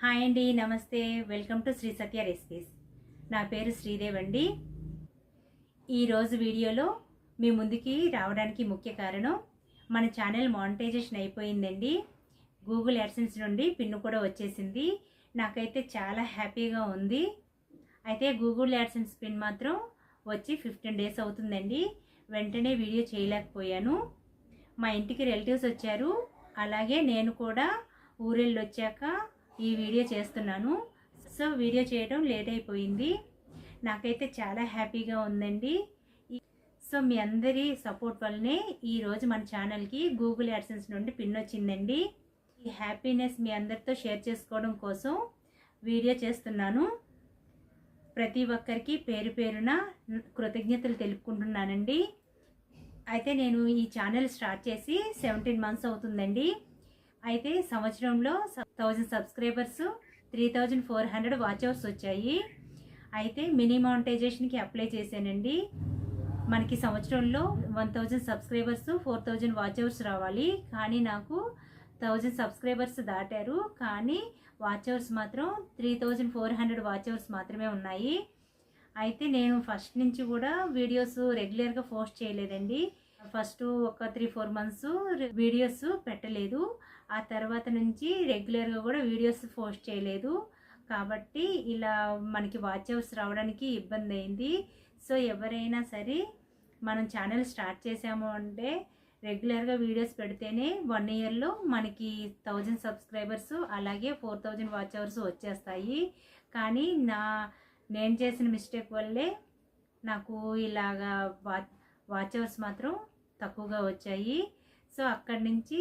Hi అండి, నమస్తే. Welcome to Shri Satya recipes. నా పేరు శ్రీదేవ్ అండి. ఈరోజు వీడియోలో మీ ముందుకి రావడానికి ముఖ్య కారణం, మన ఛానల్ మానిటైజేషన్ అయిపోయిందండి. గూగుల్ యాడ్సెన్స్ నుండి పిన్ కూడా వచ్చేసింది. నాకైతే చాలా హ్యాపీగా ఉంది. అయితే గూగుల్ యాడ్సెన్స్ పిన్ మాత్రం వచ్చి 15 డేస్ అవుతుందండి. వెంటనే వీడియో చేయలేకపోయాను. మా ఇంటికి రిలేటివ్స్ వచ్చారు, అలాగే నేను కూడా ఊరెళ్ళి వచ్చాక ఈ వీడియో చేస్తున్నాను. సో వీడియో చేయడం లేట్ అయిపోయింది. నాకైతే చాలా హ్యాపీగా ఉందండి. సో మీ అందరి సపోర్ట్ వల్లనే ఈరోజు మన ఛానల్కి గూగుల్ యాడ్సెన్స్ నుండి పిన్ వచ్చిందండి. ఈ హ్యాపీనెస్ మీ అందరితో షేర్ చేసుకోవడం కోసం వీడియో చేస్తున్నాను. ప్రతి ఒక్కరికి పేరు పేరున కృతజ్ఞతలు తెలుపుకుంటున్నానండి. అయితే నేను ఈ ఛానల్ స్టార్ట్ చేసి 17 మంత్స్ అవుతుందండి. అయితే సంవత్సరంలో 1000 సబ్స్క్రైబర్స్, 3400 వాచ్ అవర్స్ వచ్చాయి. అయితే మినీ మానిటైజేషన్కి అప్లై చేశానండి. మనకి సంవత్సరంలో 1000 సబ్స్క్రైబర్స్, 4000 వాచ్ అవర్స్ రావాలి. కానీ నాకు 1000 సబ్స్క్రైబర్స్ దాటారు, కానీ వాచ్ అవర్స్ మాత్రం 3400 వాచ్ అవర్స్ మాత్రమే ఉన్నాయి. అయితే నేను ఫస్ట్ నుంచి కూడా వీడియోస్ రెగ్యులర్గా పోస్ట్ చేయలేదండి. ఫస్ట్ ఒక 3-4 మంత్స్ వీడియోస్ పెట్టలేదు. ఆ తర్వాత నుంచి రెగ్యులర్గా కూడా వీడియోస్ పోస్ట్ చేయలేదు. కాబట్టి ఇలా మనకి వాచ్ అవర్స్ రావడానికి ఇబ్బంది అయింది. సో ఎవరైనా సరే మనం ఛానల్ స్టార్ట్ చేసాము అంటే రెగ్యులర్గా వీడియోస్ పెడితేనే 1 ఇయర్లో మనకి 1000 సబ్స్క్రైబర్స్ అలాగే 4000 వాచ్ అవర్స్ వచ్చేస్తాయి. కానీ నేను చేసిన మిస్టేక్ వల్లే నాకు ఇలాగా వాచ్ అవర్స్ మాత్రం తక్కువగా వచ్చాయి. సో అక్కడి నుంచి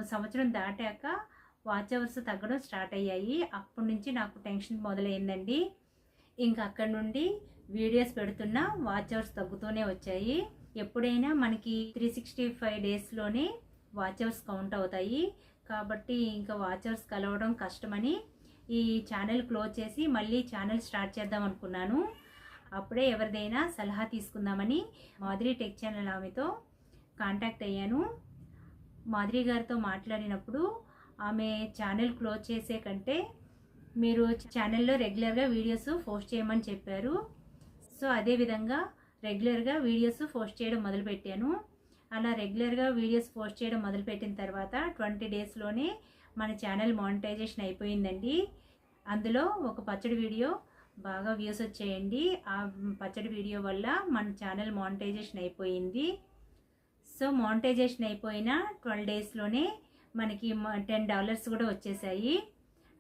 సంవత్సరం దాటాక వాచ్ అవర్స్ తగ్గడం స్టార్ట్ అయ్యాయి. అప్పటి నుంచి నాకు టెన్షన్ మొదలైందండి. ఇంకా అక్కడి నుండి వీడియోస్ పెడుతున్నా వాచ్ అవర్స్ తగ్గుతూనే వచ్చాయి. ఎప్పుడైనా మనకి 365 డేస్లోనే వాచ్ అవర్స్ కౌంట్ అవుతాయి. కాబట్టి ఇంకా వాచ్ అవర్స్ కలవడం కష్టమని ఈ ఛానల్ క్లోజ్ చేసి మళ్ళీ ఛానల్ స్టార్ట్ చేద్దాం అనుకున్నాను. అప్పుడే ఎవరిదైనా సలహా తీసుకుందామని మాధురి టెక్ ఛానల్ ఆమెతో కాంటాక్ట్ అయ్యాను. మాధురి గారితో మాట్లాడినప్పుడు ఆమె ఛానల్ క్లోజ్ చేసే కంటే మీరు ఛానల్లో రెగ్యులర్గా వీడియోస్ పోస్ట్ చేయమని చెప్పారు. సో అదేవిధంగా రెగ్యులర్గా వీడియోస్ పోస్ట్ చేయడం మొదలుపెట్టాను. అలా రెగ్యులర్గా వీడియోస్ పోస్ట్ చేయడం మొదలుపెట్టిన తర్వాత 20 డేస్లోనే మన ఛానల్ మానిటైజేషన్ అయిపోయిందండి. అందులో ఒక పచ్చడి వీడియో బాగా వ్యూస్ వచ్చాయండి. ఆ పచ్చడి వీడియో వల్ల మన ఛానల్ మానిటైజేషన్ అయిపోయింది. సో మానిటైజేషన్ అయిపోయిన 12 డేస్లోనే మనకి $10 కూడా వచ్చేసాయి.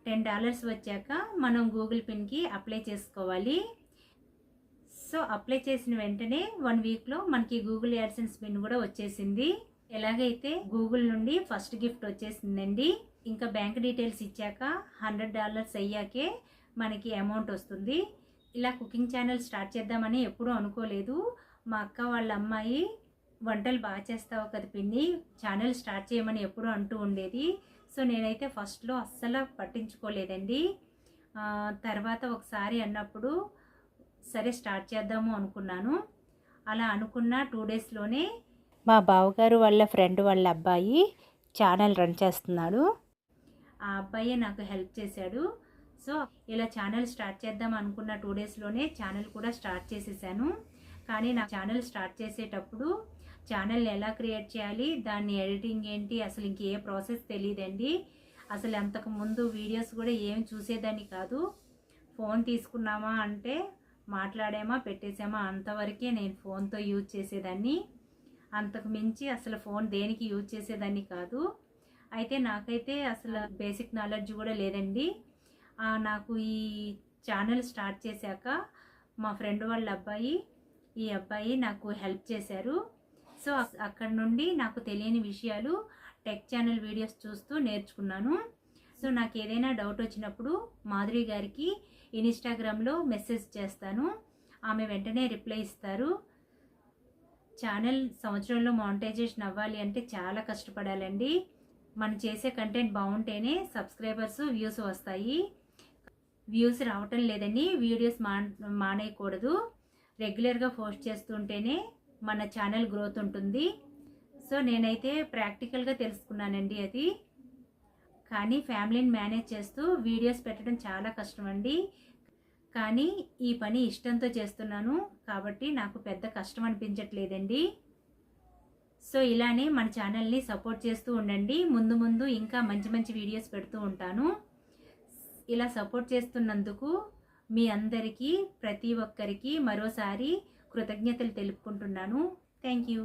$10 వచ్చాక మనం గూగుల్ పిన్కి అప్లై చేసుకోవాలి. సో అప్లై చేసిన వెంటనే 1 వీక్లో మనకి గూగుల్ యాడ్సెన్స్ పిన్ కూడా వచ్చేసింది. ఎలాగైతే గూగుల్ నుండి ఫస్ట్ గిఫ్ట్ వచ్చేసిందండి. ఇంకా బ్యాంక్ డీటెయిల్స్ ఇచ్చాక $100 అయ్యాకే మనకి అమౌంట్ వస్తుంది. ఇలా కుకింగ్ ఛానల్ స్టార్ట్ చేద్దామని ఎప్పుడూ అనుకోలేదు. మా అక్క వాళ్ళ అమ్మాయి వంటలు బాగా చేస్తావు కదా పిన్ని, ఛానల్ స్టార్ట్ చేయమని ఎప్పుడూ అంటూ ఉండేది. సో నేనైతే ఫస్ట్లో అస్సలు పట్టించుకోలేదండి. తర్వాత ఒకసారి అన్నప్పుడు సరే స్టార్ట్ చేద్దాము అనుకున్నాను. అలా అనుకున్న 2 డేస్లోనే మా బావగారు వాళ్ళ ఫ్రెండ్ వాళ్ళ అబ్బాయి ఛానల్ రన్ చేస్తున్నాడు. ఆ అబ్బాయే నాకు హెల్ప్ చేశాడు. సో ఇలా ఛానల్ స్టార్ట్ చేద్దాం అనుకున్న 2 డేస్లోనే ఛానల్ కూడా స్టార్ట్ చేసేసాను. కానీ నా ఛానల్ స్టార్ట్ చేసేటప్పుడు ఛానల్ ఎలా క్రియేట్ చేయాలి, దాన్ని ఎడిటింగ్ ఏంటి, అసలు ఇంకే ప్రాసెస్ తెలియదండి. అసలు అంతకుముందు వీడియోస్ కూడా ఏమి చూసేదాన్ని కాదు. ఫోన్ తీసుకున్నామా అంటే మాట్లాడామా పెట్టేసామా అంతవరకే నేను ఫోన్తో యూజ్ చేసేదాన్ని. అంతకు మించి అసలు ఫోన్ దేనికి యూజ్ చేసేదాన్ని కాదు. అయితే నాకైతే అసలు బేసిక్ నాలెడ్జ్ కూడా లేదండి. నాకు ఈ ఛానల్ స్టార్ట్ చేశాక మా ఫ్రెండ్ వాళ్ళ అబ్బాయి, ఈ అబ్బాయి నాకు హెల్ప్ చేశారు. సో అక్కడ నుండి నాకు తెలియని విషయాలు టెక్ ఛానల్ వీడియోస్ చూస్తూ నేర్చుకున్నాను. సో నాకు ఏదైనా డౌట్ వచ్చినప్పుడు మాధురి గారికి ఇన్స్టాగ్రామ్లో మెసేజ్ చేస్తాను. ఆమె వెంటనే రిప్లై ఇస్తారు. ఛానల్ సంవత్సరంలో మానిటైజేషన్ అవ్వాలి అంటే చాలా కష్టపడాలండి. మనం చేసే కంటెంట్ బాగుంటేనే సబ్స్క్రైబర్స్, వ్యూస్ వస్తాయి. వ్యూస్ రావటం లేదని వీడియోస్ మానేయకూడదు. రెగ్యులర్గా పోస్ట్ చేస్తుంటేనే మన ఛానల్ గ్రోత్ ఉంటుంది. సో నేనైతే ప్రాక్టికల్గా తెలుసుకున్నానండి అది. కానీ ఫ్యామిలీని మేనేజ్ చేస్తూ వీడియోస్ పెట్టడం చాలా కష్టం అండి. కానీ ఈ పని ఇష్టంతో చేస్తున్నాను కాబట్టి నాకు పెద్ద కష్టం అనిపించట్లేదండి. సో ఇలానే మన ఛానల్ని సపోర్ట్ చేస్తూ ఉండండి. ముందు ముందు ఇంకా మంచి మంచి వీడియోస్ పెడుతూ ఉంటాను. ఇలా సపోర్ట్ చేస్తున్నందుకు మీ అందరికీ ప్రతి ఒక్కరికి మరోసారి కృతజ్ఞతలు తెలుపుకుంటున్నాను. Thank you.